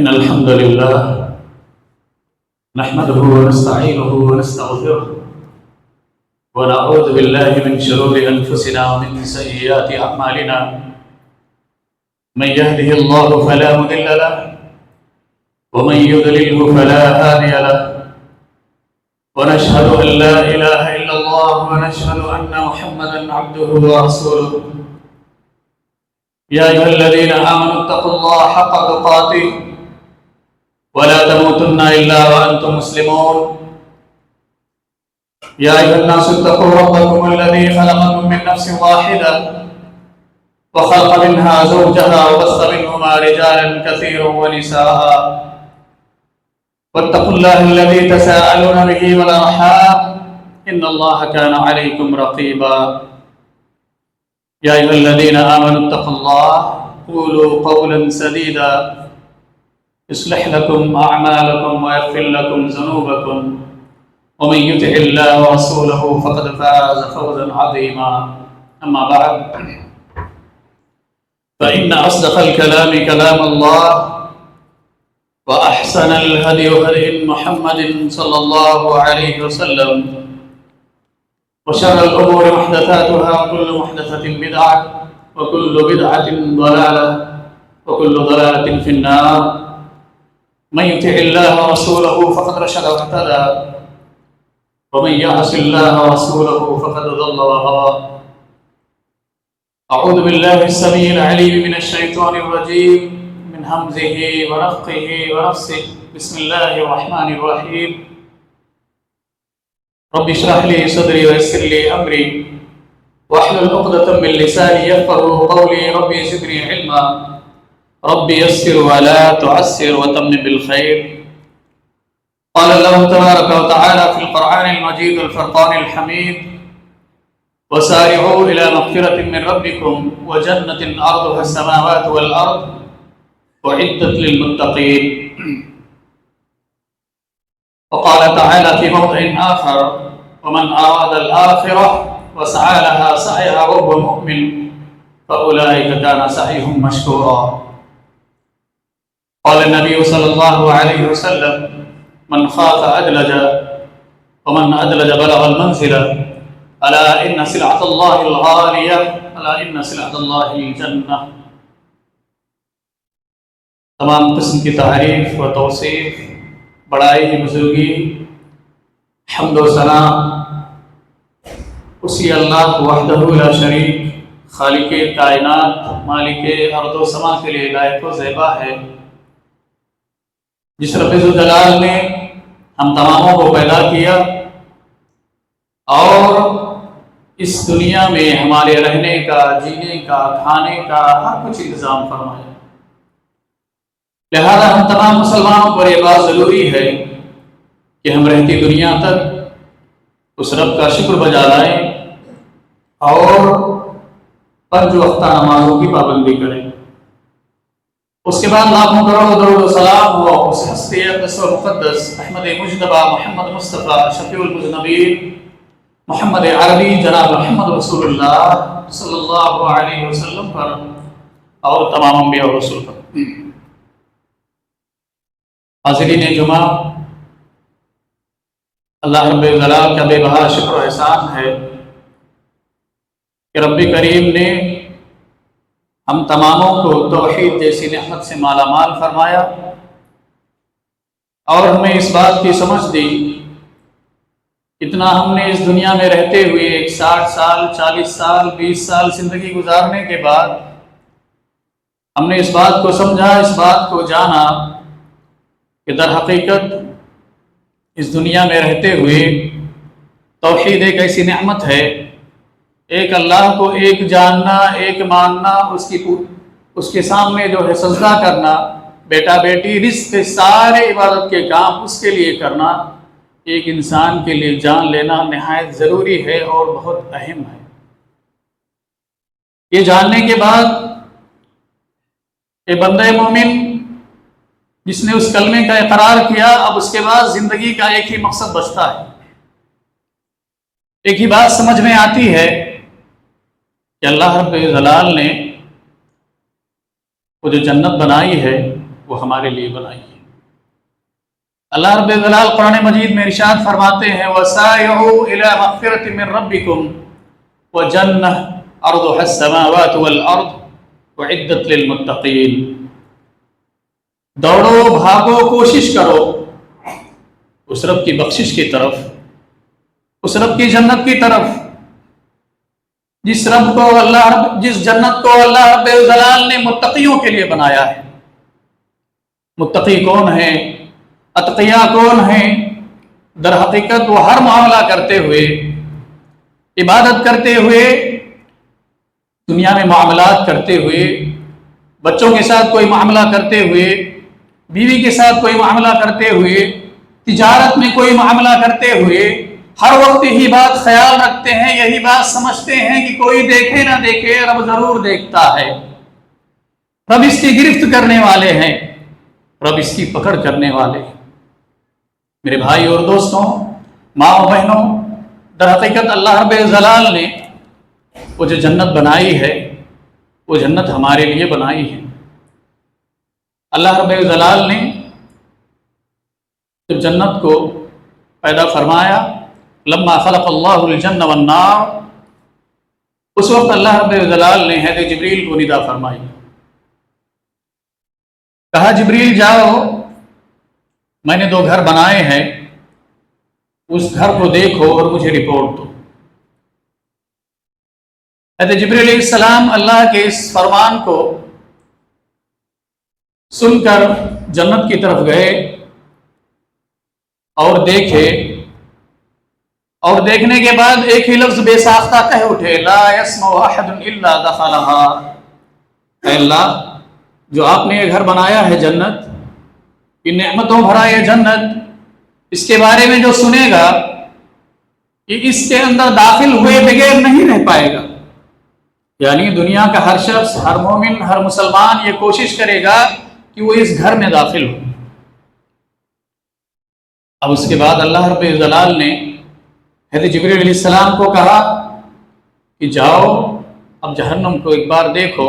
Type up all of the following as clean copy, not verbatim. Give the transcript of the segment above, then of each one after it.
إن الحمد لله نحمده ونستعينه ونستغفره ونعوذ بالله من شرور أنفسنا ومن سيئات أعمالنا. من يهده الله فلا مضل له ومن يضلله فلا هادي له. ونشهد أن لا إله إلا الله ونشهد أن محمدا عبده ورسوله. يا أيها الذين آمنوا اتقوا الله حق تقاته ولا تموتن إلا وأنتم مسلمون. يا أيها الناس اتقوا ربكم الذي خلقكم من نفس واحدة وخلق منها زوجها وبث منهما رجالا كثيرا ونساء. واتقوا الله الذي تساءلون به والأرحام إن الله كان عليكم رقيبا. يا أيها الذين آمنوا اتقوا الله قولوا قولا سديدا يصلح لكم أعمالكم ويغفر لكم ذنوبكم ومن يطع الله ورسوله فقد فاز فوزا عظيما. أما بعد فإن أصدق الكلام كلام الله وأحسن الهدي هدي محمد صلى الله عليه وسلم وشر الأمور محدثاتها وكل محدثة بدعة وكل بدعة ضلالة وكل ضلالة في النار. من يطع الله ورسوله فقد رشد واهتدى ومن يعص الله ورسوله فقد ضل وغوى. أعوذ بالله السميع العليم من الشيطان الرجيم من همزه ونفخه ونفسه. بسم الله الرحمن الرحيم. رب اشرح لي صدري ويسر لي أمري واحلل عقدة من لساني يفقهوا قولي. رب زدني علما رب يسر ولا تعسر وتمم بالخير. قال الله تبارك وتعالى في القرآن المجيد الفرقان الحميد وسارعوا إلى مغفرة من ربكم وجنة أرضها السماوات والأرض أعدت للمتقين. وقال تعالى في موضع آخر ومن أراد الآخرة وسعى لها سعيها وهو مؤمن فأولئك كان سعيهم مشكورا. قال النبي صلى الله عليه وسلم من خاف أدلج ومن أدلج بلغ المنزلة. ألا إن سلعة الله الغالية ألا إن سلعة الله الجنة. تمام قسم کی تعریف و توصیف، بڑائی بزرگی، حمد و ثنا اسی اللہ وحدہ لا شریک خالق کائنات مالک ارض و سما کے لیے لائق و زیبا ہے، جس رب ذوالجلال نے ہم تماموں کو پیدا کیا اور اس دنیا میں ہمارے رہنے کا، جینے کا، کھانے کا ہر کچھ انتظام فرمایا. لہذا ہم تمام مسلمانوں پر یہ بات ضروری ہے کہ ہم رہتی دنیا تک اس رب کا شکر بجا لائیں اور پنج وقتہ نمازوں کی پابندی کریں. اس کے بعد لاکھوں کروڑوں درود و سلام ہو اس ہستی اقدس و مقدس احمد مجتبیٰ محمد مصطفیٰ شفیع المذنبین محمد عربی جناب محمد رسول اللہ صلی اللہ علیہ وسلم پر اور تمام انبیاء و رسول پر. حاضرین جمعہ، اللہ رب الجلال کا بے بہا شکر و احسان ہے کہ رب کریم نے ہم تماموں کو توحید جیسی نعمت سے مالا مال فرمایا اور ہمیں اس بات کی سمجھ دی. اتنا ہم نے اس دنیا میں رہتے ہوئے 60 سال 40 سال 20 سال زندگی گزارنے کے بعد ہم نے اس بات کو سمجھا، اس بات کو جانا کہ در حقیقت اس دنیا میں رہتے ہوئے توحید ایک ایسی نعمت ہے، ایک اللہ کو ایک جاننا، ایک ماننا، اس کے سامنے جو ہے سجدہ کرنا، بیٹا بیٹی رزق سارے عبادت کے کام اس کے لیے کرنا، ایک انسان کے لیے جان لینا نہایت ضروری ہے اور بہت اہم ہے. یہ جاننے کے بعد کہ بندہ مومن جس نے اس کلمے کا اقرار کیا، اب اس کے بعد زندگی کا ایک ہی مقصد بچتا ہے. ایک ہی بات سمجھ میں آتی ہے کہ اللہ رب الجلال نے وہ جو جنت بنائی ہے وہ ہمارے لیے بنائی ہے۔ اللہ رب الجلال قرآن مجید میں ارشاد فرماتے ہیں وَسَارِعُوا إِلَىٰ مَغْفِرَةٍ مِّن رَّبِّكُمْ وَجَنَّةٍ عَرْضُهَا السَّمَاوَاتُ وَالْأَرْضُ أُعِدَّتْ لِلْمُتَّقِينَ، دوڑو بھاگو کوشش کرو اس رب کی بخشش کی طرف، اس رب کی جنت کی طرف، جس جنت کو اللہ رب الجلال نے متقیوں کے لیے بنایا ہے۔ متقی کون ہیں؟ اتقیاء کون ہیں؟ در حقیقت وہ ہر معاملہ کرتے ہوئے، عبادت کرتے ہوئے، دنیا میں معاملات کرتے ہوئے، بچوں کے ساتھ کوئی معاملہ کرتے ہوئے، بیوی کے ساتھ کوئی معاملہ کرتے ہوئے، تجارت میں کوئی معاملہ کرتے ہوئے ہر وقت یہی بات خیال رکھتے ہیں، یہی بات سمجھتے ہیں کہ کوئی دیکھے نہ دیکھے رب ضرور دیکھتا ہے، رب اس کی گرفت کرنے والے ہیں، رب اس کی پکڑ کرنے والے ہیں۔ میرے بھائی اور دوستوں، ماں و بہنوں، در حقیقت اللہ رب الجلال نے وہ جو جنت بنائی ہے، وہ جنت ہمارے لیے بنائی ہے۔ اللہ رب الجلال نے جب جنت کو پیدا فرمایا، لما خلق اللہ الجنہ والنار، اس وقت اللہ رب الجلال نے حضرت جبریل کو ندا فرمائی، کہا جبریل جاؤ، میں نے 2 گھر بنائے ہیں، اس گھر کو دیکھو اور مجھے رپورٹ دو۔ حضرت جبریل علیہ السلام اللہ کے اس فرمان کو سن کر جنت کی طرف گئے اور دیکھے، اور دیکھنے کے بعد ایک ہی لفظ بے ساختہ کہہ اٹھے، لا يسمع احد الا دخلها، اے اللہ جو آپ نے یہ گھر بنایا ہے جنت، یہ نعمتوں بھرا یہ جنت، اس کے بارے میں جو سنے گا کہ اس کے اندر داخل ہوئے بغیر نہیں رہ پائے گا۔ یعنی دنیا کا ہر شخص، ہر مومن، ہر مسلمان یہ کوشش کرے گا کہ وہ اس گھر میں داخل ہو۔ اب اس کے بعد اللہ رب الجلال نے حضرت جبریل علیہ السلام کو کہا کہ جاؤ اب جہنم کو ایک بار دیکھو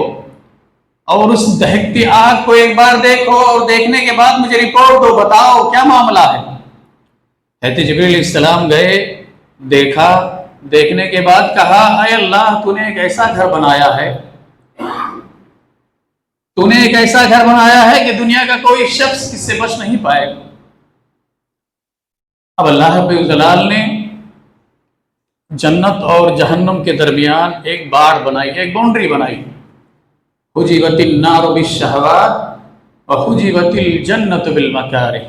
اور اس دہکتی آگ کو ایک بار دیکھو، اور دیکھنے کے بعد مجھے رپورٹ دو، بتاؤ کیا معاملہ ہے۔ حضرت جبریل علیہ السلام گئے، دیکھا، دیکھنے کے بعد کہا اے اللہ تو نے ایک ایسا گھر بنایا ہے، تو نے ایک ایسا گھر بنایا ہے کہ دنیا کا کوئی شخص اس سے بچ نہیں پائے گا۔ اب اللہ رب الجلال نے جنت اور جہنم کے درمیان ایک باڑ بنائی، ایک باؤنڈری بنائی، حجبت النار بالشہوات وحجبت الجنت بالمکارہ۔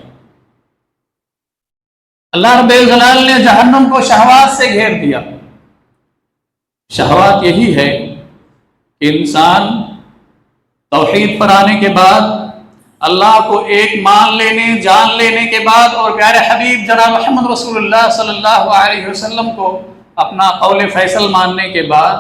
اللہ رب الجلال نے جہنم کو شہوات سے گھیر دیا۔ شہوات یہی ہے کہ انسان توحید پر آنے کے بعد، اللہ کو ایک مان لینے، جان لینے کے بعد، اور پیارے حبیب جناب محمد رسول اللہ صلی اللہ علیہ وسلم کو اپنا قول فیصل ماننے کے بعد،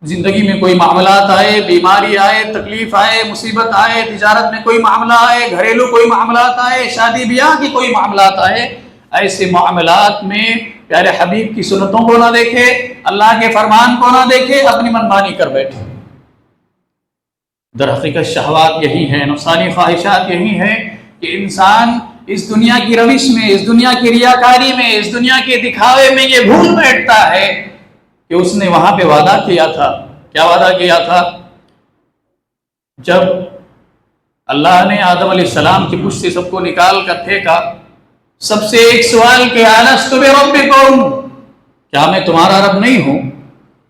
زندگی میں کوئی معاملات آئے، بیماری آئے، تکلیف آئے، مصیبت آئے، تجارت میں کوئی معاملہ آئے، گھریلو کوئی معاملات آئے، شادی بیاہ کی کوئی معاملات آئے، ایسے معاملات میں پیارے حبیب کی سنتوں کو نہ دیکھے، اللہ کے فرمان کو نہ دیکھے، اپنی منمانی کر بیٹھے۔ در حقیقت شہوات یہی ہے، نفسانی خواہشات یہی ہیں کہ انسان اس دنیا کی روش میں، اس دنیا کی ریاکاری میں، اس دنیا کے دکھاوے میں یہ بھول بیٹھتا ہے کہ اس نے وہاں پہ وعدہ کیا تھا۔ کیا وعدہ کیا تھا؟ جب اللہ نے آدم علیہ السلام کی پشت سے سب کو نکال کر پھینکا، سب سے ایک سوال کیا، الست بربکم، کیا میں تمہارا رب نہیں ہوں؟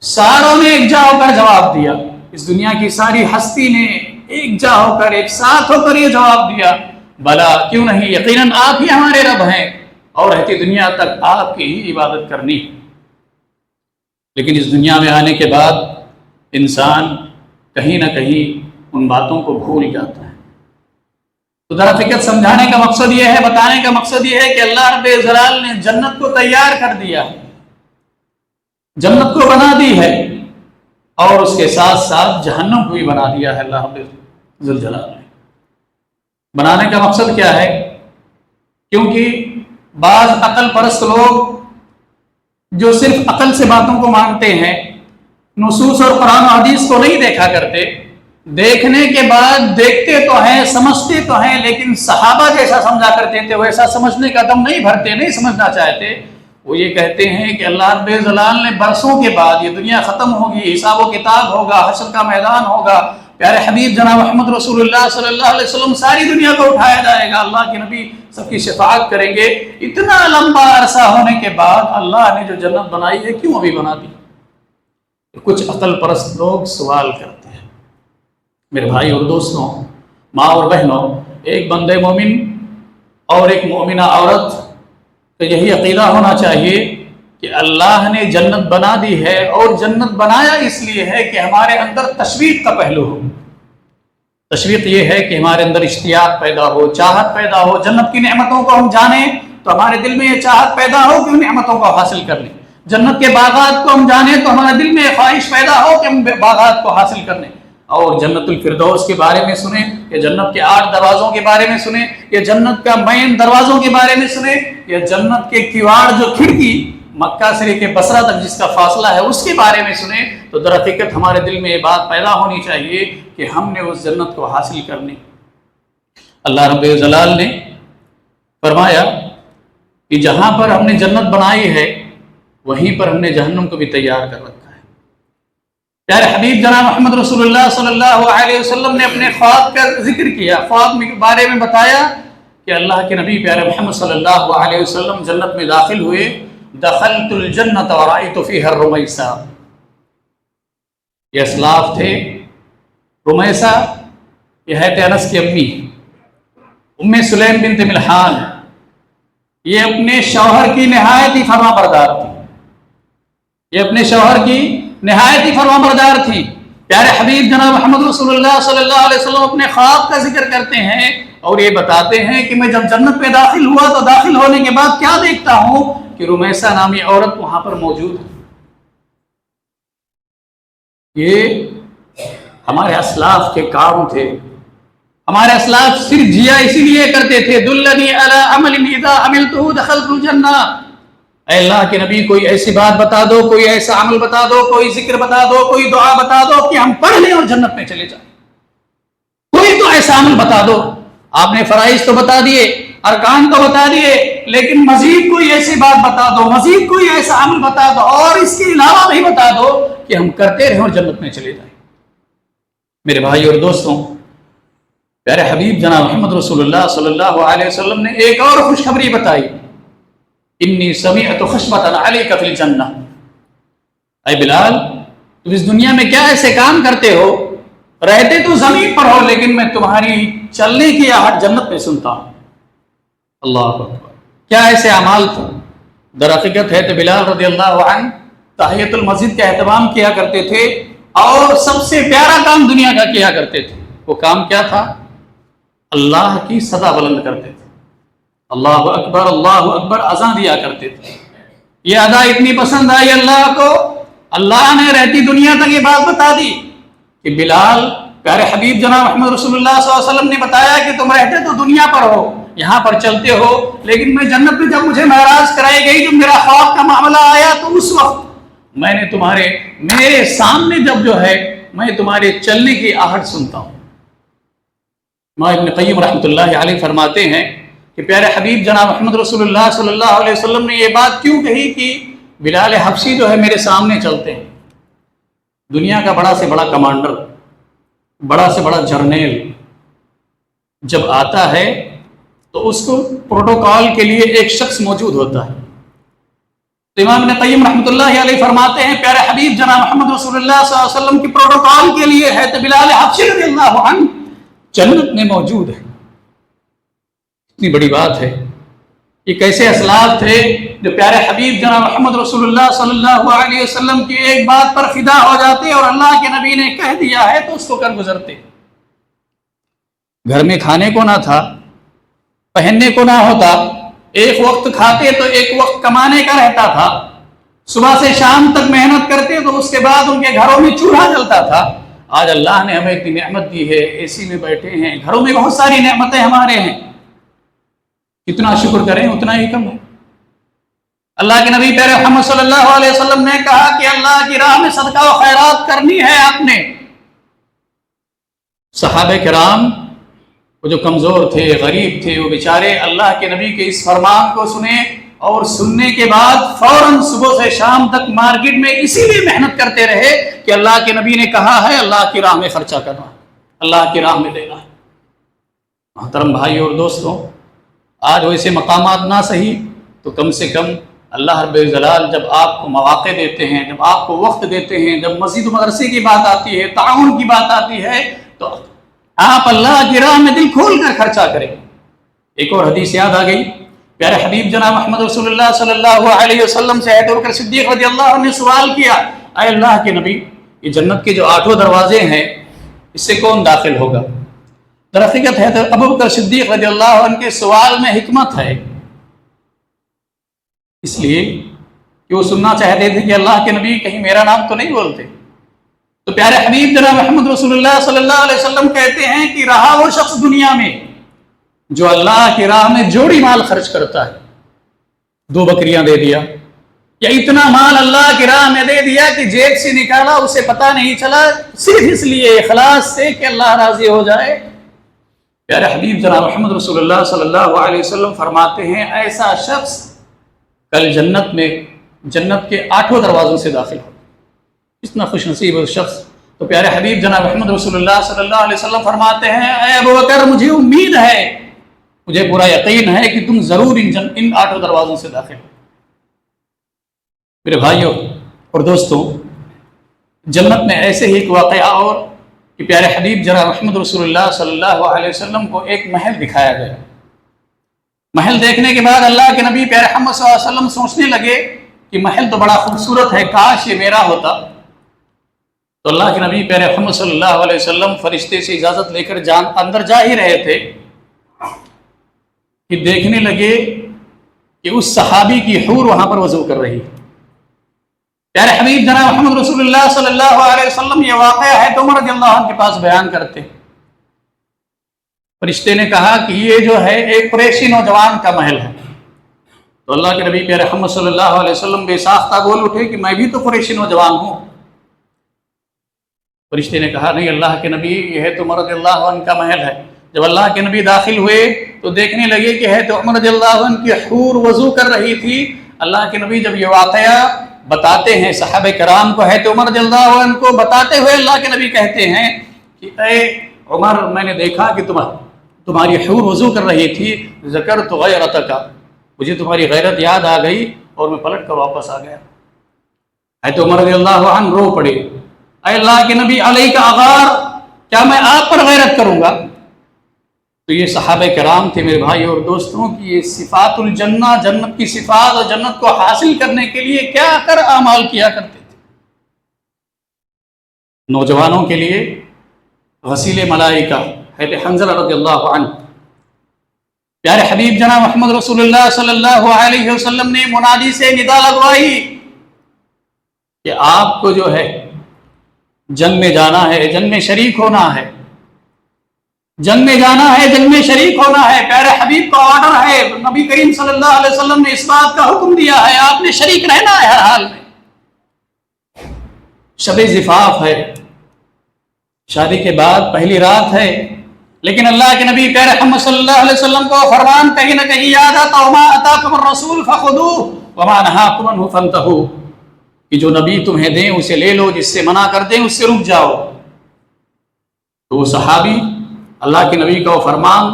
ساروں نے ایک جا ہو کر جواب دیا، اس دنیا کی ساری ہستی نے ایک جا ہو کر، ایک ساتھ ہو کر یہ جواب دیا، بلا کیوں نہیں، یقیناً آپ ہی ہمارے رب ہیں اور رہتی دنیا تک آپ کی ہی عبادت کرنی۔ لیکن اس دنیا میں آنے کے بعد انسان کہیں نہ کہیں ان باتوں کو بھول جاتا ہے۔ تو در حقیقت سمجھانے کا مقصد یہ ہے، بتانے کا مقصد یہ ہے کہ اللہ رب الجلال نے جنت کو تیار کر دیا ہے، جنت کو بنا دی ہے، اور اس کے ساتھ ساتھ جہنم کو بھی بنا دیا ہے اللہ رب الجلال نے۔ بنانے کا مقصد کیا ہے؟ کیونکہ بعض عقل پرست لوگ جو صرف عقل سے باتوں کو مانتے ہیں، نصوص اور قرآن و حدیث کو نہیں دیکھا کرتے، دیکھنے کے بعد دیکھتے تو ہیں، سمجھتے تو ہیں، لیکن صحابہ جیسا سمجھا کرتے تھے ویسا سمجھنے کا دم نہیں بھرتے، نہیں سمجھنا چاہتے۔ وہ یہ کہتے ہیں کہ اللہ رب الجلال نے برسوں کے بعد، یہ دنیا ختم ہوگی، حساب و کتاب ہوگا، حشر کا میدان ہوگا، پیارے حبیب جناب محمد رسول اللہ صلی اللہ علیہ وسلم، ساری دنیا کو اٹھایا جائے گا، اللہ کے نبی سب کی شفاعت کریں گے۔ اتنا لمبا عرصہ ہونے کے بعد اللہ نے جو جنت بنائی ہے کیوں ابھی بنا دی؟ کچھ عقل پرست لوگ سوال کرتے ہیں۔ میرے بھائی اور دوستوں، ماں اور بہنوں، ایک بندے مومن اور ایک مومنہ عورت تو یہی عقیدہ ہونا چاہیے کہ اللہ نے جنت بنا دی ہے، اور جنت بنایا اس لیے ہے کہ ہمارے اندر تشویق کا پہلو ہو۔ تشویق یہ ہے کہ ہمارے اندر اشتیاق پیدا ہو، چاہت پیدا ہو، جنت کی نعمتوں کو ہم جانیں تو ہمارے دل میں یہ چاہت پیدا ہو کہ ان نعمتوں کو حاصل کر لیں۔ جنت کے باغات کو ہم جانیں تو ہمارے دل میں خواہش پیدا ہو کہ ہم باغات کو حاصل کر لیں۔ اور جنت الفردوس کے بارے میں سنیں، یا جنت کے 8 دروازوں کے بارے میں سنیں، یا جنت کا مین دروازوں کے بارے میں سنیں، یا جنت کے کیواڑ جو کھڑکی مکہ سے لے کے بصرہ تک جس کا فاصلہ ہے اس کے بارے میں سنیں، تو در حقیقت ہمارے دل میں یہ بات پیدا ہونی چاہیے کہ ہم نے اس جنت کو حاصل کرنی۔ اللہ رب الجلال نے فرمایا کہ جہاں پر ہم نے جنت بنائی ہے وہیں پر ہم نے جہنم کو بھی تیار کر رکھا ہے۔ پیارے حبیب جناب محمد رسول اللہ صلی اللہ علیہ وسلم نے اپنے خواب کا ذکر کیا، خواب کے بارے میں بتایا کہ اللہ کے نبی پیارے محمد صلی اللہ علیہ وسلم جنت میں داخل ہوئے۔ دخلت الجنت ورأيت فيها الرميسا، یہ اسلاف تھے۔ رمیسا یہ ہے انس کی امی، ام سلیم بنت ملحان، یہ اپنے شوہر کی نہایت ہی فرما بردار تھی، یہ اپنے شوہر کی نہایت ہی فرما بردار تھی۔ پیارے حبیب جناب محمد رسول اللہ صلی اللہ علیہ وسلم اپنے خواب کا ذکر کرتے ہیں اور یہ بتاتے ہیں کہ میں جب جنت میں داخل ہوا تو داخل ہونے کے بعد کیا دیکھتا ہوں کہ رمیسا نامی عورت وہاں پر موجود ہے۔ یہ ہمارے اسلاف کے کام تھے، ہمارے اسلاف صرف جیا اسی لیے کرتے تھے، دلنی علی عمل اذا عملته دخلت الجنہ، اے اللہ کے نبی کوئی ایسی بات بتا دو، کوئی ایسا عمل بتا دو، کوئی ذکر بتا دو، کوئی دعا بتا دو کہ ہم پڑھ لیں اور جنت میں چلے جائیں، کوئی تو ایسا عمل بتا دو۔ آپ نے فرائض تو بتا دیے، ارکان تو بتا دیے، لیکن مزید کوئی ایسی بات بتا دو، مزید کوئی ایسا عمل بتا دو، اور اس کے علاوہ بھی بتا دو کہ ہم کرتے رہیں اور جنت میں چلے جائیں۔ میرے بھائی اور دوستوں، پیارے حبیب جناب محمد رسول اللہ صلی اللہ علیہ وسلم نے ایک اور خوشخبری بتائی، انی سمعت خشبۃ علیک فی الجنہ، اے بلال تم اس دنیا میں کیا ایسے کام کرتے ہو، رہتے تو زمین پر ہو لیکن میں تمہاری چلنے کی آہٹ جنت میں سنتا ہوں۔ اللہ اکبر، کیا ایسے اعمال تھے؟ در حقیقت ہے تو بلال رضی اللہ عنہ تحیۃ المسجد کا اہتمام کیا کرتے تھے اور سب سے پیارا کام دنیا کا کیا کرتے تھے۔ وہ کام کیا تھا؟ اللہ کی صدا بلند کرتے تھے، اللہ اکبر اذان دیا کرتے تھے۔ یہ ادا اتنی پسند آئی اللہ کو، اللہ نے رہتی دنیا تک یہ بات بتا دی کہ بلال، پیارے حبیب جناب محمد رسول اللہ صلی اللہ علیہ وسلم نے بتایا کہ تم رہتے تو دنیا پر ہو، یہاں پر چلتے ہو، لیکن میں جنت میں جب مجھے معراج کرائی گئی، جب میرا خواب کا معاملہ آیا تو اس وقت میں نے میرے سامنے جب جو ہے میں تمہارے چلنے کی آہٹ سنتا ہوں۔ امام ابن قیم رحمۃ اللہ علیہ فرماتے ہیں کہ پیارے حبیب جناب محمد رسول اللہ صلی اللہ علیہ وسلم نے یہ بات کیوں کہی کہ بلال حبشی جو ہے میرے سامنے چلتے ہیں، دنیا کا بڑا سے بڑا کمانڈر، بڑا سے بڑا جرنیل جب آتا ہے تو اس کو پروٹوکال کے لیے ایک شخص موجود ہوتا ہے۔ تو امام ابن قیم رحمۃ اللہ علیہ فرماتے ہیں پیارے حبیب جناب محمد رسول اللہ صلی اللہ علیہ وسلم کی پروٹوکال کے لیے ہے تو بلال حبشی رضی اللہ عنہ جنت میں موجود ہے۔ اتنی بڑی بات ہے، یہ کیسے اسلاف تھے جو پیارے حبیب جناب محمد رسول اللہ صلی اللہ علیہ وسلم کی ایک بات پر فدا ہو جاتے اور اللہ کے نبی نے کہہ دیا ہے تو اس کو کر گزرتے۔ گھر میں کھانے کو نہ تھا، پہننے کو نہ ہوتا، ایک وقت کھاتے تو ایک وقت کمانے کا رہتا تھا، صبح سے شام تک محنت کرتے تو اس کے بعد ان کے گھروں میں چولہا جلتا تھا۔ آج اللہ نے ہمیں اتنی نعمت دی ہے، اے سی میں بیٹھے ہیں، گھروں میں بہت ساری نعمتیں ہمارے ہیں، کتنا شکر کریں اتنا ہی کم ہے۔ اللہ کے نبی پیارے محمد صلی اللہ علیہ وسلم نے کہا کہ اللہ کی راہ میں صدقہ و خیرات کرنی ہے آپ نے صحابہ کرام وہ جو کمزور تھے، غریب تھے، وہ بیچارے اللہ کے نبی کے اس فرمان کو سنے اور سننے کے بعد فوراً صبح سے شام تک مارکیٹ میں اسی لیے محنت کرتے رہے کہ اللہ کے نبی نے کہا ہے اللہ کی راہ میں خرچہ کرنا، اللہ کی راہ میں دینا ہے۔ محترم بھائی اور دوستوں، آج ویسے مقامات نہ صحیح تو کم سے کم اللہ رب الجلال جب آپ کو مواقع دیتے ہیں، جب آپ کو وقت دیتے ہیں، جب مسجد و مدرسے کی بات آتی ہے، تعاون کی بات آتی ہے، تو آپ اللہ کی راہ میں دل کھول کر خرچہ کریں۔ ایک اور حدیث یاد آ گئی، پیارے حبیب جناب محمد رسول اللہ صلی اللہ علیہ وسلم سے حضرت ابوبکر صدیق رضی اللہ عنہ نے سوال کیا، اے اللہ کے نبی، یہ جنت کے جو 8 دروازے ہیں اس سے کون داخل ہوگا؟ در حقیقت حضرت ابوبکر صدیق رضی اللہ عنہ کے سوال میں حکمت ہے، اس لیے کہ وہ سننا چاہتے تھے کہ اللہ کے نبی کہیں میرا نام تو نہیں بولتے۔ تو پیارے حبیب جناب محمد رسول اللہ صلی اللہ علیہ وسلم کہتے ہیں کہ رہا وہ شخص دنیا میں جو اللہ کی راہ میں جوڑی مال خرچ کرتا ہے، 2 بکریاں دے دیا یا اتنا مال اللہ کی راہ میں دے دیا کہ جیب سے نکالا اسے پتہ نہیں چلا، صرف اس لیے اخلاص سے کہ اللہ راضی ہو جائے۔ پیارے حبیب جناب محمد رسول اللہ صلی اللہ علیہ وسلم فرماتے ہیں ایسا شخص کل جنت میں جنت کے 8 دروازوں سے داخل ہو، اتنا خوش نصیب ہے شخص۔ تو پیارے حبیب جناب محمد رسول اللہ صلی اللہ علیہ وسلم فرماتے ہیں اے ابوبکر، مجھے امید ہے، مجھے پورا یقین ہے کہ تم ضرور ان 8 دروازوں سے داخل ہو۔ میرے بھائیوں اور دوستوں، جنت میں ایسے ہی ایک واقعہ اور کہ پیارے حبیب جناب محمد رسول اللہ صلی اللہ علیہ وسلم کو ایک محل دکھایا گیا۔ محل دیکھنے کے بعد اللہ کے نبی پیارے محمد صلی اللہ علیہ وسلم سوچنے لگے کہ محل تو بڑا خوبصورت ہے، کاش یہ میرا ہوتا۔ تو اللہ کے نبی پیارے محمد صلی اللہ علیہ وسلم فرشتے سے اجازت لے کر اندر جا ہی رہے تھے کہ دیکھنے لگے کہ اس صحابی کی حور وہاں پر وضو کر رہی ہے۔ پیارے حبیب جناب محمد رسول اللہ صلی اللہ علیہ وسلم یہ واقعہ ہے تو عمر رضی اللہ عنہ کے پاس بیان کرتے۔ فرشتے نے کہا کہ یہ جو ہے ایک قریشی نوجوان کا محل ہے۔ تو اللہ کے نبی پیارے محمد صلی اللہ علیہ وسلم بے ساختہ بول اٹھے کہ میں بھی تو قریشی نوجوان ہوں۔ فرشتے نے کہا نہیں اللہ کے نبی، یہ ہے تو عمر رضی اللہ عنہ کا محل ہے۔ جب اللہ کے نبی داخل ہوئے تو دیکھنے لگے کہ ہے تو عمر رضی اللہ عنہ کی حور وضو کر رہی تھی۔ اللہ کے نبی جب یہ واقعہ بتاتے ہیں صحابہ کرام کو، ہے تو عمر رضی اللہ عنہ کو بتاتے ہوئے اللہ کے نبی کہتے ہیں کہ اے عمر، میں نے دیکھا کہ تمہاری حور وضو کر رہی تھی، ذکرت غیرتک، مجھے تمہاری غیرت یاد آ گئی اور میں پلٹ کر واپس آ گیا۔ ہے تو عمر رضی اللہ عنہ رو پڑے، اے اللہ کے نبی علیک اغار، کیا میں آپ پر غیرت کروں گا؟ تو یہ صحابہ کرام تھے میرے بھائی اور دوستوں کی یہ صفات الجنہ، جنت کی صفات اور جنت کو حاصل کرنے کے لیے کیا کر اعمال کیا کرتے تھے۔ نوجوانوں کے لیے غسیل ملائکہ حضرت حنظلہ رضی اللہ عنہ، پیارے حبیب جناب محمد رسول اللہ صلی اللہ علیہ وسلم نے منادی سے ندا لگوائی کہ آپ کو جو ہے جنگ میں جانا ہے، جنگ میں شریک ہونا ہے، جنگ میں جانا ہے، جنگ میں شریک ہونا ہے۔ پیارے حبیب کا آرڈر ہے، نبی کریم صلی اللہ علیہ وسلم نے اس بات کا حکم دیا ہے، آپ نے شریک رہنا ہے ہر حال میں۔ شب زفاف ہے، شادی کے بعد پہلی رات ہے، لیکن اللہ کے نبی پیارے محمد صلی اللہ علیہ وسلم کو فرمان کہیں نہ کہیں یاد آتا، وما اتاکم الرسول فخذوہ وما نہاکم عنہ فانتہوا، کہ جو نبی تمہیں دیں اسے لے لو، جس سے منع کر دیں اس سے رک جاؤ۔ تو وہ صحابی اللہ کے نبی کا وہ فرمان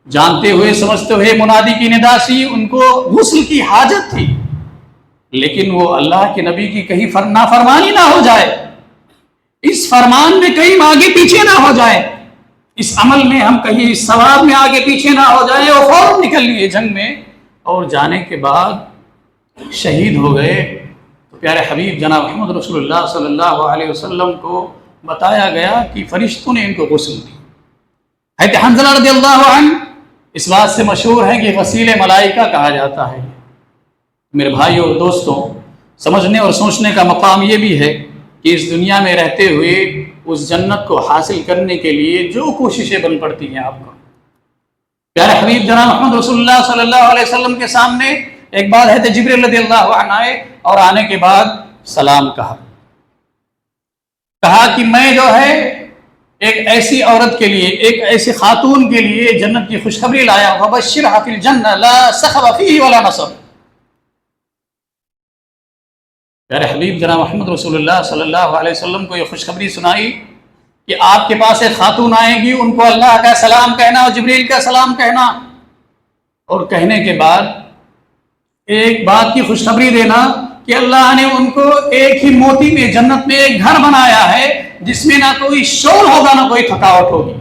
جانتے ہوئے سمجھتے ہوئے منادی کی ندا سی، ان کو غسل کی حاجت تھی، لیکن وہ اللہ کے نبی کی کہیں نافرمانی نہ ہو جائے، اس فرمان میں کہیں آگے پیچھے نہ ہو جائے، اس عمل میں ہم کہیں اس ثواب میں آگے پیچھے نہ ہو جائیں، اور فوراً نکل لیے جنگ میں، اور جانے کے بعد شہید ہو گئے۔ تو پیارے حبیب جناب محمد رسول اللہ صلی اللہ علیہ وسلم کو بتایا گیا کہ فرشتوں نے ان کو غسل دی۔ حضرت حنظلہ رضی اللہ عنہ اس بات سے مشہور ہے کہ غسیل ملائکہ کہا جاتا ہے۔ میرے بھائیوں اور دوستوں، سمجھنے اور سوچنے کا مقام یہ بھی ہے کہ اس دنیا میں رہتے ہوئے اس جنت کو حاصل کرنے کے لیے جو کوششیں بن پڑتی ہیں آپ کو۔ پیارے حبیب جناب محمد رسول اللہ صلی اللہ علیہ وسلم کے سامنے ایک بار ہے تو جبریل رضی اللہ عنہ آئے اور آنے کے بعد سلام کہا کہ میں جو ہے ایک ایسی عورت کے لیے، ایک ایسی خاتون کے لیے جنت کی خوشخبری لایا، وَبَشِّرْهَا فِي الْجَنَّةِ لَا سَخَبَ فِيهِ وَلَا نَصَبَ۔ پیارے حبیب جناب محمد رسول اللہ صلی اللہ علیہ وسلم کو یہ خوشخبری سنائی کہ آپ کے پاس ایک خاتون آئے گی، ان کو اللہ کا سلام کہنا اور جبریل کا سلام کہنا، اور کہنے کے بعد ایک بات کی خوشخبری دینا کہ اللہ نے ان کو ایک ہی موتی میں جنت میں ایک گھر بنایا ہے جس میں نہ کوئی شور ہوگا نہ کوئی تھکاوٹ ہوگی۔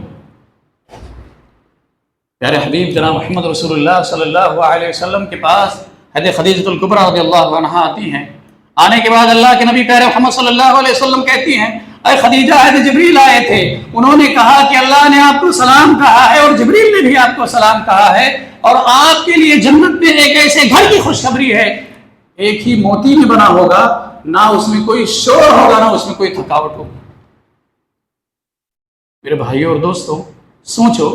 پیارے حبیب جناب محمد رسول اللہ صلی اللہ علیہ وسلم کے پاس حضرت خدیجہ الکبریٰ رضی اللہ عنہا آتی ہیں۔ آنے کے بعد اللہ کے نبی پیارے محمد صلی اللہ علیہ وسلم کہتی ہیں، اے خدیجہ، حضرت جبریل آئے تھے، انہوں نے کہا کہ اللہ نے آپ کو سلام کہا ہے اور جبریل نے بھی آپ کو سلام کہا ہے، اور آپ کے لیے جنت میں ایک ایسے گھر کی خوشخبری ہے، ایک ہی موتی میں بنا ہوگا، نہ اس میں کوئی شور ہوگا نہ اس میں کوئی تھکاوٹ ہوگی۔ میرے بھائیوں اور دوستوں، سوچو،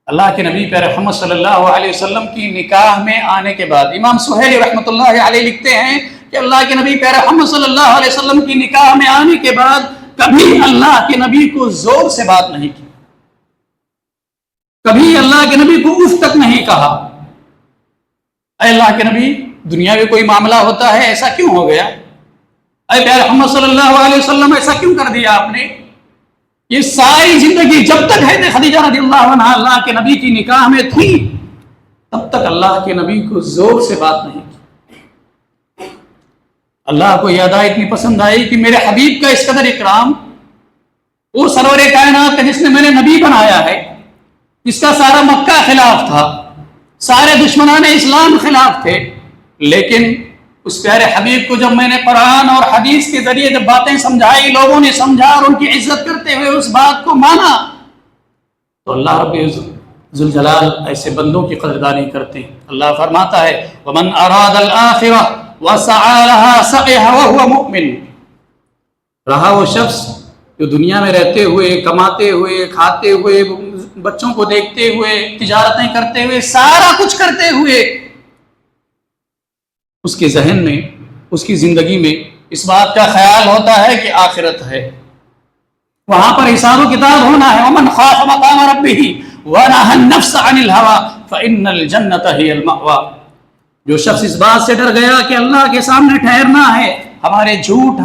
اللہ کے نبی پیارے محمد صلی اللہ علیہ وسلم کی نکاح میں آنے کے بعد، امام سہیلی رحمۃ اللہ علیہ لکھتے ہیں کہ اللہ کے نبی پیارے محمد صلی اللہ علیہ وسلم کی نکاح میں آنے کے بعد کبھی اللہ کے نبی کو زور سے بات نہیں کی، کبھی اللہ کے نبی کو اف تک نہیں کہا۔ اے اللہ کے نبی، دنیا میں کوئی معاملہ ہوتا ہے، ایسا کیوں ہو گیا؟ اے پیارے محمد صلی اللہ علیہ وسلم، ایسا کیوں کر دیا آپ نے؟ یہ ساری زندگی جب تک حضرت خدیجہ رضی اللہ عنہا اللہ کے نبی کی نکاح میں تھی، تب تک اللہ کے نبی کو زور سے بات نہیں کی۔ اللہ کو یہ ادا اتنی پسند آئی کہ میرے حبیب کا اس قدر اکرام، وہ سرور کائنات کا جس نے میرے نبی بنایا ہے، جس کا سارا مکہ خلاف تھا، سارے دشمنان اسلام خلاف تھے، لیکن اس پیارے حبیب کو جب میں نے قرآن اور حدیث کے ذریعے جب باتیں سمجھائی، لوگوں نے سمجھا اور ان کی عزت کرتے ہوئے اس بات کو مانا، تو اللہ رب ذوالجلال ایسے بندوں کی قدردانی کرتے ہیں۔ اللہ فرماتا ہے، وَمَنْ أَرَادَ الْآخِرَةَ وَسَعَى لَهَا سَعْيَهَا وَهُوَ مُؤْمِنٌ۔ رہا وہ شخص جو دنیا میں رہتے ہوئے، کماتے ہوئے، کھاتے ہوئے، بچوں کو دیکھتے ہوئے، تجارتیں کرتے ہوئے، سارا کچھ کرتے ہوئے، اس کے ذہن میں، اس کی زندگی میں اس بات کا خیال ہوتا ہے کہ آخرت ہے، وہاں پر حساب و کتاب ہونا ہے۔ وَمَنْ خَافَ مَقَامَ رَبِّهِ وَنَهَى النَّفْسَ عَنِ الْهَوَىٰ فَإِنَّ الْجَنَّةَ هِيَ الْمَأْوَىٰ۔ جو شخص اس بات سے ڈر گیا کہ اللہ کے سامنے ٹھہرنا ہے، ہمارے جھوٹ،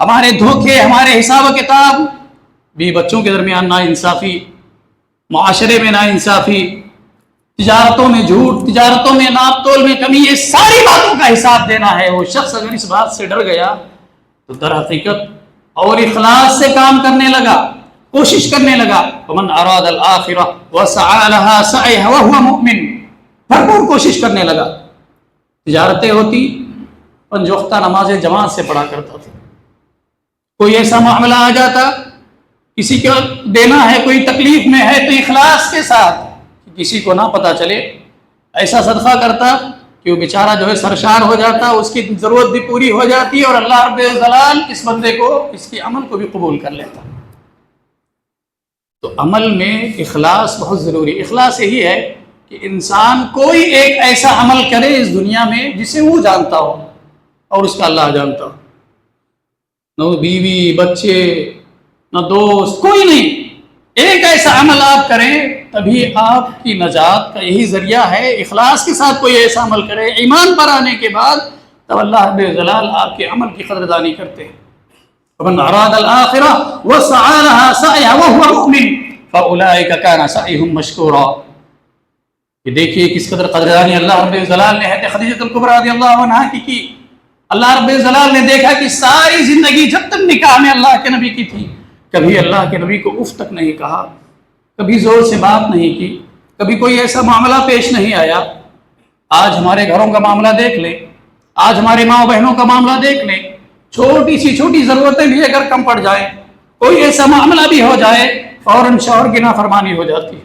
ہمارے دھوکے، ہمارے حساب و کتاب، بھی بچوں کے درمیان ناانصافی، معاشرے میں ناانصافی، تجارتوں میں جھوٹ، تجارتوں میں ناپ تول میں کمی، یہ ساری باتوں کا حساب دینا ہے۔ وہ شخص اگر اس بات سے ڈر گیا تو در حقیقت اور اخلاص سے کام کرنے لگا، کوشش کرنے لگا۔ وَمَنْ أَرَادَ الْآخِرَةَ وَسَعَى لَهَا سَعْيَهَا وَهُوَ مُؤْمِنٌ، بھرپور کوشش کرنے لگا۔ تجارتیں ہوتی، پنج وقتہ نماز جماعت سے پڑھا کرتا تھا۔ کوئی ایسا معاملہ آ جاتا، کسی کو دینا ہے، کوئی تکلیف میں ہے، تو اخلاص کے ساتھ، کسی کو نہ پتہ چلے، ایسا صدقہ کرتا کہ وہ بیچارہ جو ہے سرشار ہو جاتا، اس کی ضرورت بھی پوری ہو جاتی، اور اللہ رب الجلال اس بندے کو، اس کی عمل کو بھی قبول کر لیتا۔ تو عمل میں اخلاص بہت ضروری۔ اخلاص یہی ہے کہ انسان کوئی ایک ایسا عمل کرے اس دنیا میں جسے وہ جانتا ہو اور اس کا اللہ جانتا ہو، نہ بیوی، بچے، نہ دوست، کوئی نہیں، ایک ایسا عمل آپ کریں، تبھی آپ کی نجات کا یہی ذریعہ ہے۔ اخلاص کے ساتھ کوئی ایسا عمل کرے، ایمان پر آنے کے بعد، تب اللہ رب الجلال آپ کے عمل کی قدردانی کرتے ہیں۔ وَمَنْ أَرَادَ الْآخِرَةَ وَسَعَى لَهَا سَعْيَهَا وَهُوَ مُؤْمِنٌ فَأُولَٰئِكَ كَانَ سَعْيُهُمْ مَشْكُورًا۔ یہ دیکھیے کس قدر قدردانی اللہ رب الجلال نے حضرت خدیجہ الکبریٰ رضی اللہ عنہا کی۔ اللہ رب الجلال نے دیکھا کہ ساری زندگی جب تک نکاح میں اللہ کے نبی کی تھی، کبھی اللہ کے نبی کو اف تک نہیں کہا، کبھی زور سے بات نہیں کی، کبھی کوئی ایسا معاملہ پیش نہیں آیا۔ آج ہمارے گھروں کا معاملہ دیکھ لیں، آج ہمارے ماں بہنوں کا معاملہ دیکھ لیں، چھوٹی ضرورتیں بھی اگر کم پڑ جائیں، کوئی ایسا معاملہ بھی ہو جائے، فوراً شوہر کی نافرمانی ہو جاتی ہے،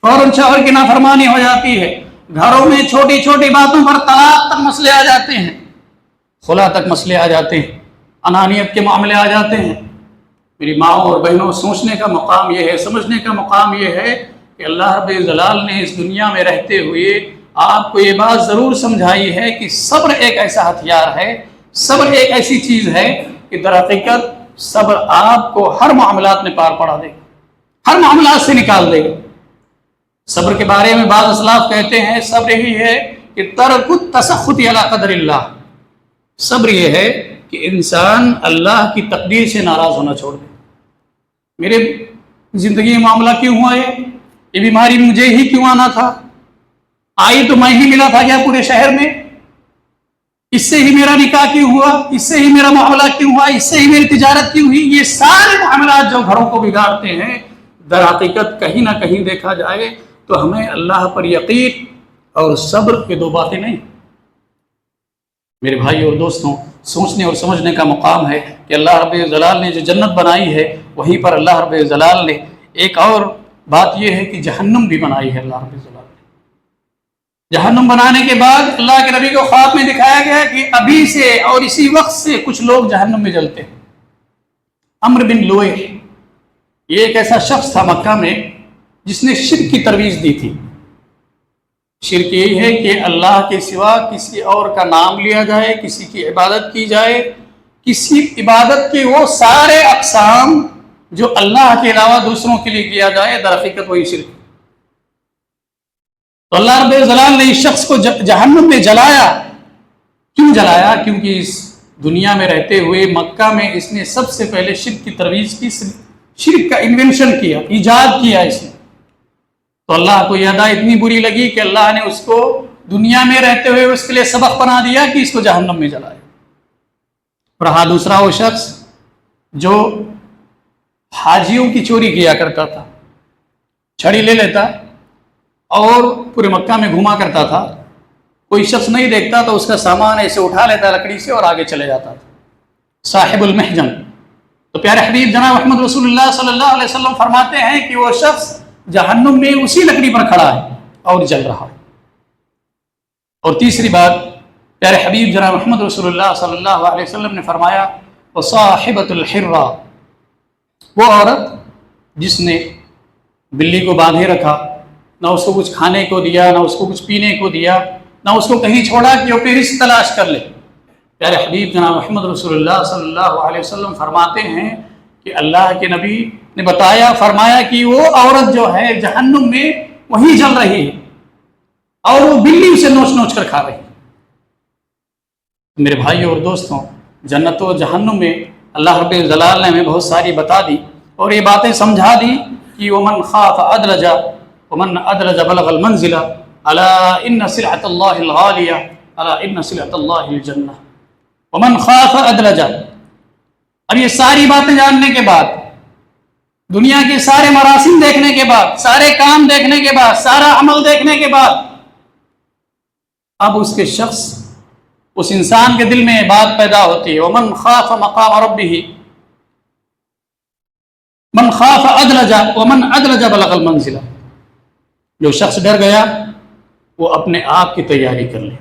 فوراً شوہر کی نافرمانی ہو جاتی ہے۔ گھروں میں چھوٹی باتوں پر طلاق تک مسئلے آ جاتے ہیں، خلا تک مسئلے آ جاتے ہیں، انانیت کے معاملے آ جاتے ہیں۔ میری ماں اور بہنوں، سوچنے کا مقام یہ ہے، سمجھنے کا مقام یہ ہے کہ اللہ رب الجلال نے اس دنیا میں رہتے ہوئے آپ کو یہ بات ضرور سمجھائی ہے کہ صبر ایک ایسا ہتھیار ہے، صبر ایک ایسی چیز ہے کہ در حقیقت صبر آپ کو ہر معاملات میں پار پڑا دے گا، ہر معاملات سے نکال دے گا۔ صبر کے بارے میں بعض اسلاف کہتے ہیں صبر یہی ہے کہ ترک التسخط علی قدر اللہ، صبر یہ ہے کہ انسان اللہ کی تقدیر سے ناراض ہونا چھوڑ دے۔ میرے زندگی میں معاملہ کیوں ہوا یہ بیماری مجھے ہی کیوں آنا تھا، آئی تو میں ہی ملا تھا کیا پورے شہر میں، اس سے ہی میرا نکاح کیوں ہوا، اس سے ہی میرا معاملہ کیوں ہوا، اس سے ہی میری تجارت کیوں ہوئی۔ یہ سارے معاملات جو گھروں کو بگاڑتے ہیں، در حقیقت کہیں نہ کہیں دیکھا جائے تو ہمیں اللہ پر یقین اور صبر کے دو باتیں نہیں۔ میرے بھائی اور دوستوں، سوچنے اور سمجھنے کا مقام ہے کہ اللہ رب الجلال نے جو جنت بنائی ہے وہیں پر اللہ رب الجلال نے ایک اور بات یہ ہے کہ جہنم بھی بنائی ہے۔ اللہ رب الجلال نے جہنم بنانے کے بعد اللہ کے نبی کو خواب میں دکھایا گیا کہ ابھی سے اور اسی وقت سے کچھ لوگ جہنم میں جلتے ہیں۔ عمرو بن لوئے یہ ایک ایسا شخص تھا مکہ میں جس نے شرک کی ترویج دی تھی۔ شرک یہی ہے کہ اللہ کے سوا کسی اور کا نام لیا جائے، کسی کی عبادت کی جائے، کسی عبادت کے وہ سارے اقسام جو اللہ کے علاوہ دوسروں کے لیے کیا جائے، در حقیقت وہی شرک۔ تو اللہ رب الجلال نے اس شخص کو جہنم میں جلایا۔ کیوں جلایا؟ کیونکہ اس دنیا میں رہتے ہوئے مکہ میں اس نے سب سے پہلے شرک کی ترویج کی، شرک کا انوینشن کیا، ایجاد کیا اس نے۔ تو اللہ کو یہ ادا اتنی بری لگی کہ اللہ نے اس کو دنیا میں رہتے ہوئے اس کے لیے سبق بنا دیا کہ اس کو جہنم میں جلائے۔ رہا دوسرا وہ شخص جو حاجیوں کی چوری کیا کرتا تھا، چھڑی لے لیتا اور پورے مکہ میں گھوما کرتا تھا، کوئی شخص نہیں دیکھتا تو اس کا سامان ایسے اٹھا لیتا لکڑی سے اور آگے چلے جاتا تھا، صاحب المحجن۔ تو پیارے حبیب جناب محمد رسول اللہ صلی اللہ علیہ وسلم فرماتے ہیں کہ وہ شخص جہنم میں اسی لکڑی پر کھڑا ہے اور جل رہا ہے۔ اور تیسری بات، پیارے حبیب جناب محمد رسول اللہ صلی اللہ علیہ وسلم نے فرمایا وصاحبۃ الحرہ، وہ عورت جس نے بلی کو باندھے رکھا، نہ اس کو کچھ کھانے کو دیا، نہ اس کو کچھ پینے کو دیا، نہ اس کو کہیں چھوڑا کہ وہ پھر رزق تلاش کر لے۔ پیارے حبیب جناب محمد رسول اللہ صلی اللہ علیہ وسلم فرماتے ہیں کہ اللہ کے نبی نے بتایا، فرمایا کہ وہ عورت جو ہے جہنم میں وہی جل رہی ہے اور وہ بلی اسے نوچ نوچ کر کھا رہی ہے۔ میرے بھائی اور دوستوں، جنت و جہنم میں اللہ رب الجلال نے ہمیں بہت ساری بتا دی اور یہ باتیں سمجھا دی کہ ومن خاف ادلج ومن ادلج بلغ المنزلہ الا ان سلعۃ اللہ الغالیہ الا ان سلعۃ اللہ الجنہ ومن خاف ادلج۔ اب یہ ساری باتیں جاننے کے بعد، دنیا کے سارے مراسم دیکھنے کے بعد، سارے کام دیکھنے کے بعد، سارا عمل دیکھنے کے بعد، اب اس کے شخص، اس انسان کے دل میں یہ بات پیدا ہوتی ہے ومن خاف مقام ربہ من خاف ادلج ومن ادلج بلغ المنزلہ۔ جو شخص ڈر گیا وہ اپنے آپ کی تیاری کر لے،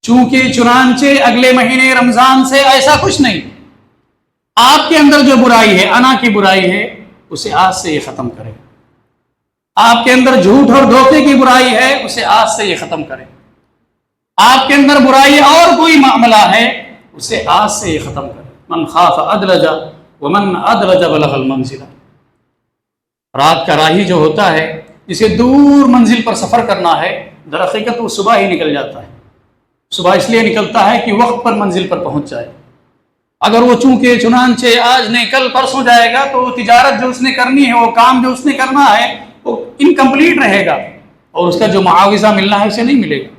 چنانچہ اگلے مہینے رمضان سے ایسا کچھ نہیں، آپ کے اندر جو برائی ہے، انا کی برائی ہے، اسے آج سے یہ ختم کرے۔ آپ کے اندر جھوٹ اور دھوکے کی برائی ہے، اسے آج سے یہ ختم کرے۔ آپ کے اندر برائی اور کوئی معاملہ ہے، اسے آج سے یہ ختم کرے۔ من خاف ادلج ومن ادلج بلغ المنزلہ۔ رات کا راہی جو ہوتا ہے، جسے دور منزل پر سفر کرنا ہے، در حقیقت وہ صبح ہی نکل جاتا ہے۔ صبح اس لیے نکلتا ہے کہ وقت پر منزل پر پہنچ جائے۔ اگر وہ چنانچہ آج نہیں کل پرسوں جائے گا تو وہ تجارت جو اس نے کرنی ہے، وہ کام جو اس نے کرنا ہے، وہ انکمپلیٹ رہے گا اور اس کا جو معاوضہ ملنا ہے اسے نہیں ملے گا۔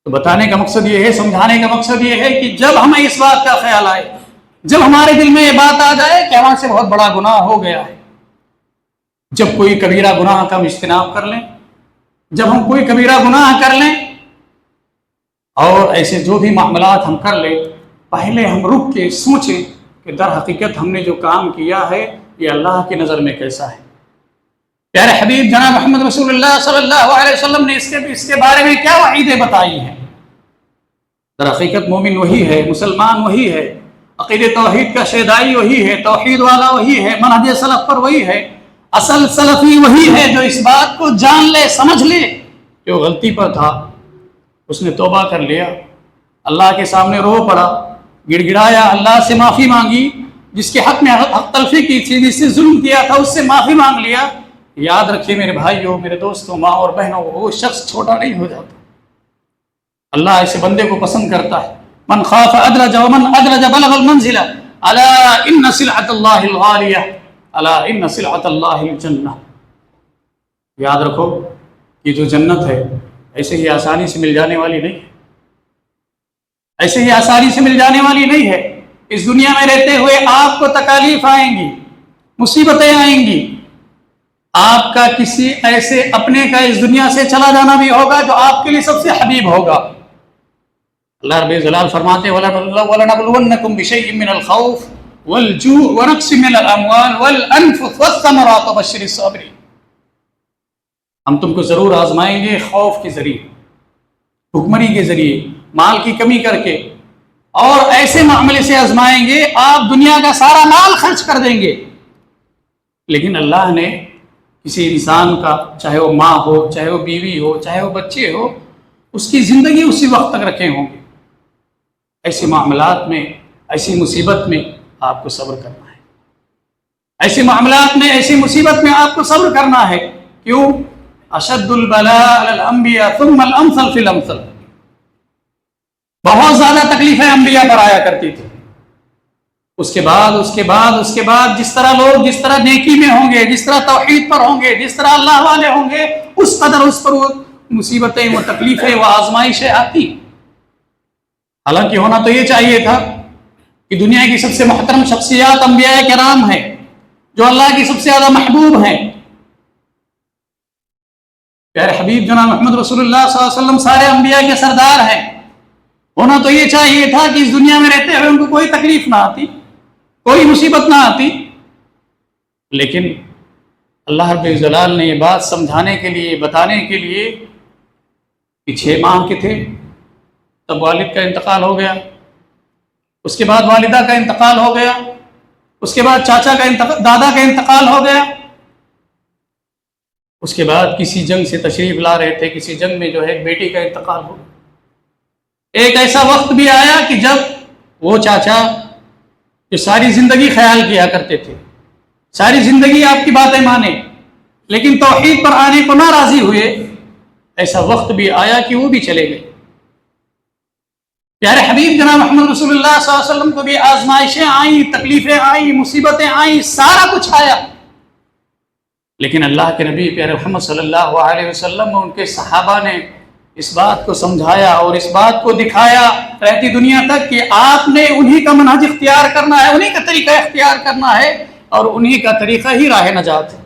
تو بتانے کا مقصد یہ ہے، سمجھانے کا مقصد یہ ہے کہ جب ہمیں اس بات کا خیال آئے، جب ہمارے دل میں یہ بات آ جائے کہ ہمارے سے بہت بڑا گناہ ہو گیا ہے، جب کوئی کبیرہ گناہ کا ہم اجتناب کر لیں، جب ہم کوئی کبیرہ گناہ کر لیں اور ایسے جو بھی معاملات ہم کر لیں، پہلے ہم رک کے سوچیں کہ در حقیقت ہم نے جو کام کیا ہے یہ اللہ کی نظر میں کیسا ہے۔ پیارے حبیب جناب محمد رسول اللہ صلی اللہ علیہ وسلم نے اس کے بارے میں کیا وعیدیں بتائی ہیں۔ در حقیقت مومن وہی ہے، مسلمان وہی ہے، عقید توحید کا شیدائی وہی ہے، توحید والا وہی ہے، منہج سلف پر وہی ہے، اصل سلفی وہی ہے جو اس بات کو جان لے، سمجھ لے کہ وہ غلطی پر تھا، اس نے توبہ کر لیا، اللہ کے سامنے رو پڑا، گڑ گڑایا، اللہ سے معافی مانگی، جس کے حق میں حق تلفی کی تھی، جس نے ظلم کیا تھا اس سے معافی مانگ لیا، یاد رکھیے میرے بھائیوں، میرے دوستوں، ماں اور بہنوں، وہ شخص چھوٹا نہیں ہو جاتا۔ اللہ ایسے بندے کو پسند کرتا ہے۔ من خاف ادرج ومن ادرج بلغ المنزلہ، الا ان سلعۃ اللہ الغالیہ، الا ان سلعۃ اللہ الجنہ۔ یاد رکھو کہ جو جنت ہے ایسے ہی آسانی سے مل جانے والی نہیں ہے، ایسے ہی آسانی سے مل جانے والی نہیں ہے۔ اس دنیا میں رہتے ہوئے آپ کو تکالیف آئیں گی، مصیبتیں آئیں گی، آپ کا کسی ایسے اپنے کا اس دنیا سے چلا جانا بھی ہوگا جو آپ کے لیے سب سے حبیب ہوگا۔ اللہ رب الجلال فرماتے ہیں وَلَنَبْلُوَنَّكُمْ بِشَيْءٍ مِّنَ الْخَوْفِ وَالْجُوعِ وَنَقْصٍ مِّنَ الْأَمْوَالِ وَالْأَنفُسِ وَالثَّمَرَاتِ وَبَشِّرِ الصَّابِرِينَ۔ ہم تم کو ضرور آزمائیں گے، خوف کے ذریعے، بھوکمری کے ذریعے، مال کی کمی کر کے، اور ایسے معاملے سے آزمائیں گے آپ دنیا کا سارا مال خرچ کر دیں گے، لیکن اللہ نے کسی انسان کا، چاہے وہ ماں ہو، چاہے وہ بیوی ہو، چاہے وہ بچے ہو، اس کی زندگی اسی وقت تک رکھے ہوں گے۔ ایسے معاملات میں، ایسی مصیبت میں آپ کو صبر کرنا ہے، ایسے معاملات میں، ایسی مصیبت میں آپ کو صبر کرنا ہے۔ کیوں؟ اشد البلاء علی الانبیاء ثم الامثل فی الامثل۔ بہت زیادہ تکلیفیں انبیاء پر آیا کرتی تھی، اس کے بعد جس طرح لوگ جس طرح نیکی میں ہوں گے، جس طرح توحید پر ہوں گے، جس طرح اللہ والے ہوں گے، اس قدر اس پر وہ مصیبتیں، وہ تکلیفیں، وہ آزمائشیں آتی۔ حالانکہ ہونا تو یہ چاہیے تھا کہ دنیا کی سب سے محترم شخصیات انبیاء کرام ہیں، جو اللہ کی سب سے زیادہ محبوب ہیں، پیارے حبیب جناب محمد رسول اللہ صلی اللہ علیہ وسلم سارے انبیاء کے سردار ہیں۔ ہونا تو یہ چاہیے تھا کہ اس دنیا میں رہتے ہوئے ان کو کوئی تکلیف نہ آتی، کوئی مصیبت نہ آتی، لیکن اللہ رب الجلال نے یہ بات سمجھانے کے لیے، بتانے کے لیے کہ 6 ماہ کے تھے تب والد کا انتقال ہو گیا، اس کے بعد والدہ کا انتقال ہو گیا، اس کے بعد چاچا کا دادا کا انتقال ہو گیا، اس کے بعد کسی جنگ سے تشریف لا رہے تھے، کسی جنگ میں جو ہے ایک بیٹی کا انتقال ہو گیا۔ ایک ایسا وقت بھی آیا کہ جب وہ چاچا جو ساری زندگی خیال کیا کرتے تھے، ساری زندگی آپ کی باتیں مانے، لیکن توحید پر آنے کو نہ راضی ہوئے، ایسا وقت بھی آیا کہ وہ بھی چلے گئے۔ پیارے حبیب جناب محمد رسول اللہ صلی اللہ علیہ وسلم کو بھی آزمائشیں آئیں، تکلیفیں آئیں، مصیبتیں آئیں، سارا کچھ آیا، لیکن اللہ کے نبی پیارے محمد صلی اللہ علیہ وسلم اور ان کے صحابہ نے اس بات کو سمجھایا اور اس بات کو دکھایا رہتی دنیا تک کہ آپ نے انہی کا منہج اختیار کرنا ہے، انہی کا طریقہ اختیار کرنا ہے، اور انہی کا طریقہ ہی راہ نجات ہے۔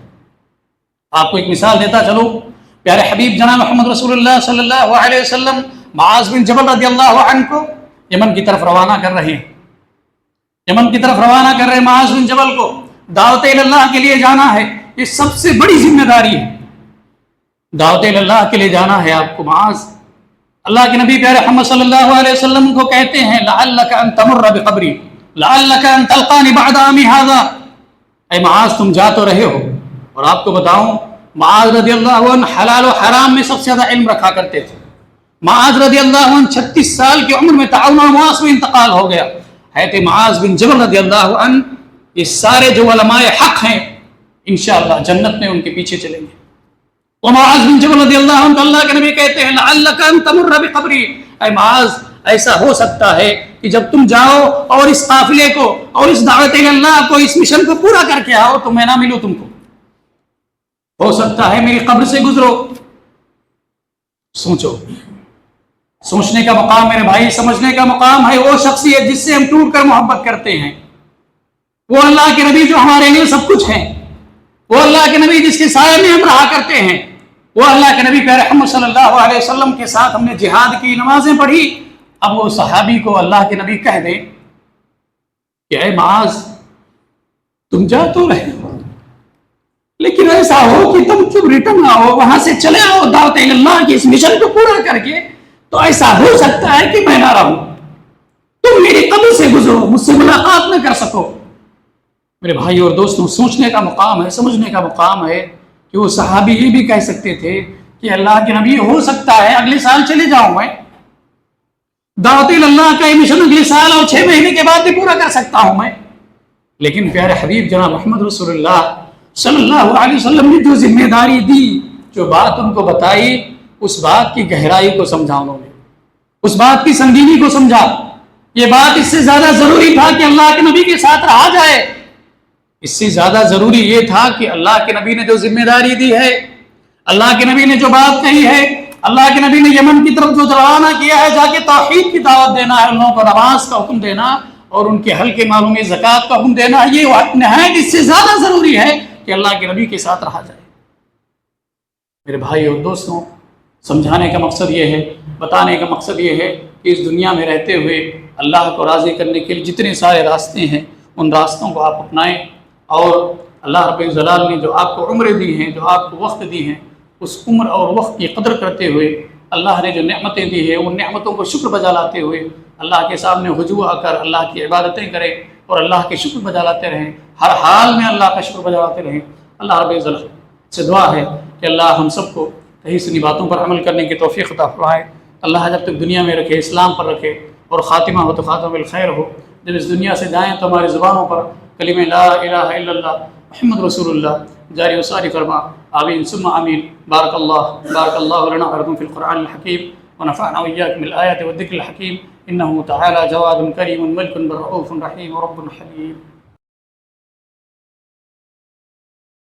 آپ کو ایک مثال دیتا چلو، پیارے حبیب جناب محمد رسول اللہ صلی اللہ علیہ وسلم معاذ بن جبل رضی اللہ عنہ کو یمن کی طرف روانہ کر رہے ہیں، یمن کی طرف روانہ کر رہے ہیں معاذ بن جبل کو، دعوت اللہ کے لیے جانا ہے، یہ سب سے بڑی ذمہ داری ہے، دعوت اللہ کے لیے جانا ہے آپ کو معاذ۔ اللہ کے نبی پیارے محمد صلی اللہ علیہ وسلم کو کہتے ہیں لعلک ان تمر بقبری لعلک ان تلقانی بعد عامی ھذا، اے معاذ تم جا تو رہے ہو، اور آپ کو بتاؤں معاذ رضی اللہ عنہ حلال و حرام میں سب سے زیادہ علم رکھا کرتے تھے۔ معاذ رضی اللہ عنہ 36 سال کی عمر میں تعاون و معاص میں انتقال ہو گیا۔ حضرت معاذ بن جبل رضی اللہ عنہ یہ سارے جو علماء حق ہیں انشاءاللہ جنت میں ان کے پیچھے چلیں گے۔ ومعاذ بن جبل رضی اللہ عنہ اللہ کے نبی کہتے ہیں لعلک ان تمر بقبری، اے معاذ ایسا ہو سکتا ہے کہ جب تم جاؤ اور اس قافلے کو اور اس دعوت اللہ کو، اس مشن کو پورا کر کے آؤ تو میں نہ ملوں تم کو، ہو سکتا ہے میری قبر سے گزرو۔ سوچو، سوچنے کا مقام میرے بھائی، سمجھنے کا مقام ہے وہ شخصیت جس سے ہم ٹوٹ کر محبت کرتے ہیں، وہ اللہ کے نبی جو ہمارے لیے سب کچھ ہیں، وہ اللہ کے نبی جس کے سائے میں ہم رہا کرتے ہیں، وہ اللہ کے نبی پیارے محمد صلی اللہ علیہ وسلم کے ساتھ ہم نے جہاد کی، نمازیں پڑھی۔ اب وہ صحابی کو اللہ کے نبی کہہ دیں کہ اے معاذ تم جا تو رہے ہو، لیکن ایسا ہو کہ تم ریٹرن آؤ، وہاں سے چلے آؤ دعوت اللہ کی اس مشن کو پورا کر کے، تو ایسا ہو سکتا ہے کہ میں نہ رہوں، تم میری قبر سے گزرو، مجھ سے ملاقات نہ کر سکو۔ میرے بھائی اور دوستوں، سوچنے کا مقام ہے، سمجھنے کا مقام ہے کہ وہ صحابی یہ بھی کہہ سکتے تھے کہ اللہ کے نبی ہو سکتا ہے اگلے سال چلے جاؤں میں، دعوت اللہ کا یہ مشن اگلے سال اور 6 مہینے کے بعد بھی پورا کر سکتا ہوں میں، لیکن پیارے حبیب جناب محمد رسول اللہ صلی اللہ علیہ وسلم نے جو ذمہ داری دی، جو بات ان کو بتائی، اس بات کی گہرائی کو سمجھا انہوں نے، اس بات کی سنگینی کو سمجھا۔ یہ بات اس سے زیادہ ضروری تھا کہ اللہ کے نبی کے ساتھ رہا جائے، اس سے زیادہ ضروری یہ تھا کہ اللہ کے نبی نے جو ذمہ داری دی ہے، اللہ کے نبی نے جو بات کہی ہے، اللہ کے نبی نے یمن کی طرف جو روانہ کیا ہے، جا کے توحید کی دعوت دینا ہے، ان لوگوں کو نماز کا حکم دینا اور ان کے حل کے مالوں میں زکوٰۃ کا حکم دینا، یہ نہایت اس سے زیادہ ضروری ہے کہ اللہ کے نبی کے ساتھ رہا جائے۔ میرے بھائی اور دوستوں، سمجھانے کا مقصد یہ ہے، بتانے کا مقصد یہ ہے کہ اس دنیا میں رہتے ہوئے اللہ کو راضی کرنے کے لیے جتنے سارے راستے ہیں، ان راستوں کو آپ اپنائیں، اور اللہ رب الجلال نے جو آپ کو عمریں دی ہیں، جو آپ کو وقت دی ہیں، اس عمر اور وقت کی قدر کرتے ہوئے، اللہ نے جو نعمتیں دی ہیں ان نعمتوں کو شکر بجا لاتے ہوئے اللہ کے سامنے رجوع آ کر اللہ کی عبادتیں کریں اور اللہ کے شکر بجا لاتے رہیں، ہر حال میں اللہ کا شکر بجا لاتے رہیں۔ اللہ رب الجلال سے دعا ہے کہ اللہ ہم سب کو صحیح سنی باتوں پر عمل کرنے کی توفیق عطا فرمائے۔ اللہ جب تک دنیا میں رکھے، اسلام پر رکھے، اور خاتمہ ہو تو خاتمہ بالخیر ہو۔ جب اس دنیا سے جائیں تو ہماری زبانوں پر کلمہ لا الہ الا اللہ محمد رسول اللہ جاری و ساری فرما، آمین ثم آمین۔ بارک اللہ لنا ولکم فی القرآن الحکیم، ونفعنا وإياكم بالآیات والذکر الحکیم، انہ تعالی جواد کریم ملک رؤوف رحیم رب حلیم۔